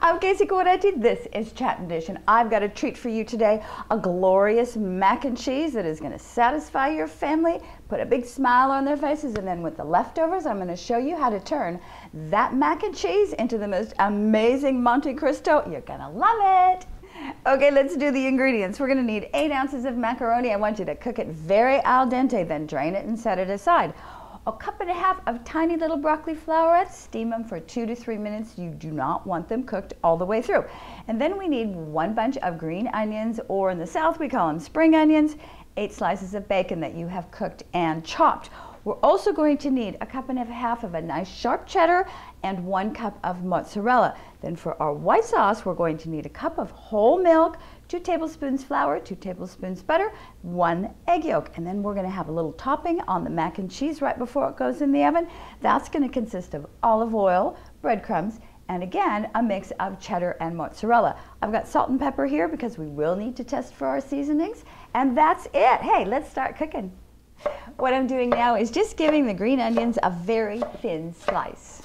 I'm Casey Coretti. This is Chat and Dish, and I've got a treat for you today. A glorious mac and cheese that is going to satisfy your family, put a big smile on their faces, and then with the leftovers, I'm going to show you how to turn that mac and cheese into the most amazing Monte Cristo. You're going to love it. Okay, let's do the ingredients. We're going to need 8 ounces of macaroni. I want you to cook it very al dente, then drain it and set it aside. A cup and a half of tiny little broccoli flowerets. Steam them for 2 to 3 minutes. You do not want them cooked all the way through. And then we need 1 bunch of green onions, or in the South we call them spring onions, 8 slices of bacon that you have cooked and chopped. We're also going to need a cup and a half of a nice sharp cheddar and 1 cup of mozzarella. Then for our white sauce, we're going to need a cup of whole milk, 2 tablespoons flour, 2 tablespoons butter, 1 egg yolk. And then we're going to have a little topping on the mac and cheese right before it goes in the oven. That's going to consist of olive oil, breadcrumbs, and again, a mix of cheddar and mozzarella. I've got salt and pepper here because we will need to test for our seasonings. And that's it. Hey, let's start cooking. What I'm doing now is just giving the green onions a very thin slice.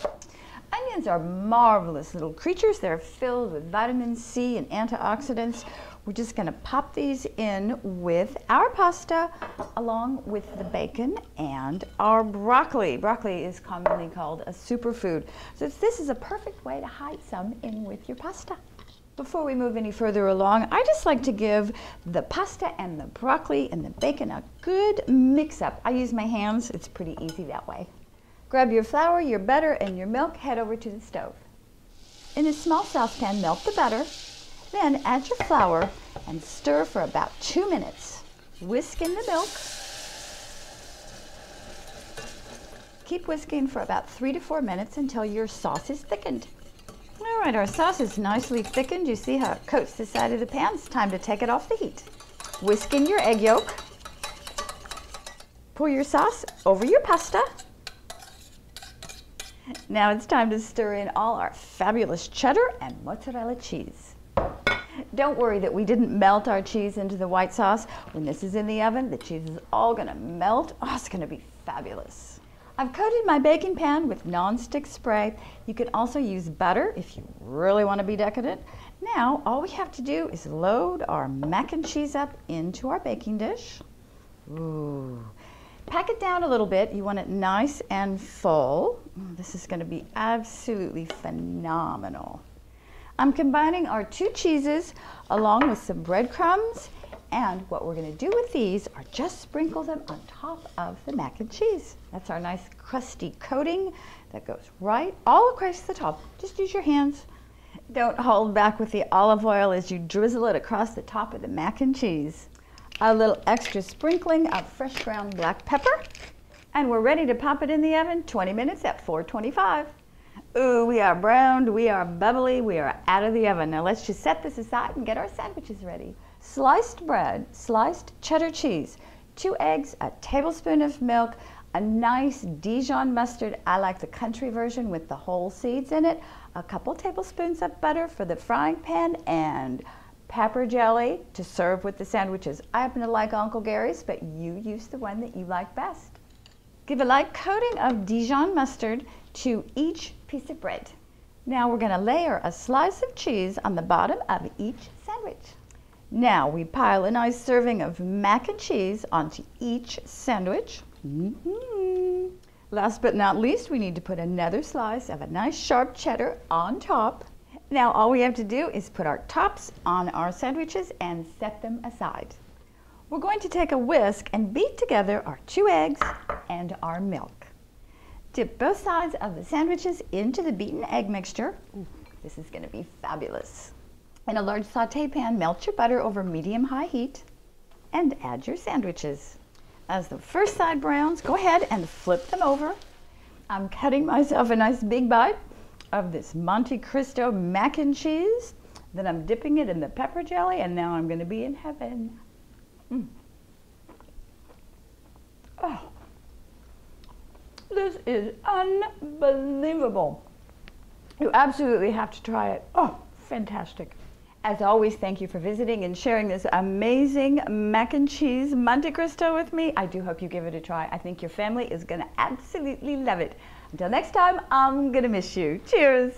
Onions are marvelous little creatures. They're filled with vitamin C and antioxidants. We're just going to pop these in with our pasta along with the bacon and our broccoli. Broccoli is commonly called a superfood. So this is a perfect way to hide some in with your pasta. Before we move any further along, I just like to give the pasta and the broccoli and the bacon a good mix up. I use my hands. It's pretty easy that way. Grab your flour, your butter, and your milk. Head over to the stove. In a small saucepan, melt the butter. Then add your flour and stir for about 2 minutes. Whisk in the milk. Keep whisking for about 3 to 4 minutes until your sauce is thickened. All right, our sauce is nicely thickened. You see how it coats the side of the pan? It's time to take it off the heat. Whisk in your egg yolk. Pour your sauce over your pasta. Now it's time to stir in all our fabulous cheddar and mozzarella cheese. Don't worry that we didn't melt our cheese into the white sauce. When this is in the oven, the cheese is all going to melt. Oh, it's going to be fabulous. I've coated my baking pan with non-stick spray. You can also use butter if you really want to be decadent. Now, all we have to do is load our mac and cheese up into our baking dish. Ooh. Pack it down a little bit. You want it nice and full. This is going to be absolutely phenomenal. I'm combining our 2 cheeses along with some breadcrumbs, and what we're going to do with these are just sprinkle them on top of the mac and cheese. That's our nice crusty coating that goes right all across the top. Just use your hands. Don't hold back with the olive oil as you drizzle it across the top of the mac and cheese. A little extra sprinkling of fresh ground black pepper, and we're ready to pop it in the oven 20 minutes at 425. Ooh, we are browned, we are bubbly, we are out of the oven. Now let's just set this aside and get our sandwiches ready. Sliced bread, sliced cheddar cheese, 2 eggs, a tablespoon of milk, a nice Dijon mustard. I like the country version with the whole seeds in it, a couple tablespoons of butter for the frying pan, and pepper jelly to serve with the sandwiches. I happen to like Uncle Gary's, but you use the one that you like best. Give a light coating of Dijon mustard to each piece of bread. Now we're going to layer a slice of cheese on the bottom of each sandwich. Now we pile a nice serving of mac and cheese onto each sandwich. Last but not least, we need to put another slice of a nice sharp cheddar on top. Now all we have to do is put our tops on our sandwiches and set them aside. We're going to take a whisk and beat together our 2 eggs and our milk. Dip both sides of the sandwiches into the beaten egg mixture. Ooh, this is going to be fabulous. In a large sauté pan, melt your butter over medium-high heat and add your sandwiches. As the first side browns, go ahead and flip them over. I'm cutting myself a nice big bite of this Monte Cristo mac and cheese. Then I'm dipping it in the pepper jelly, and now I'm going to be in heaven. Oh, this is unbelievable. You absolutely have to try it. Oh, fantastic. As always, thank you for visiting and sharing this amazing mac and cheese Monte Cristo with me. I do hope you give it a try. I think your family is going to absolutely love it. Until next time, I'm going to miss you. Cheers.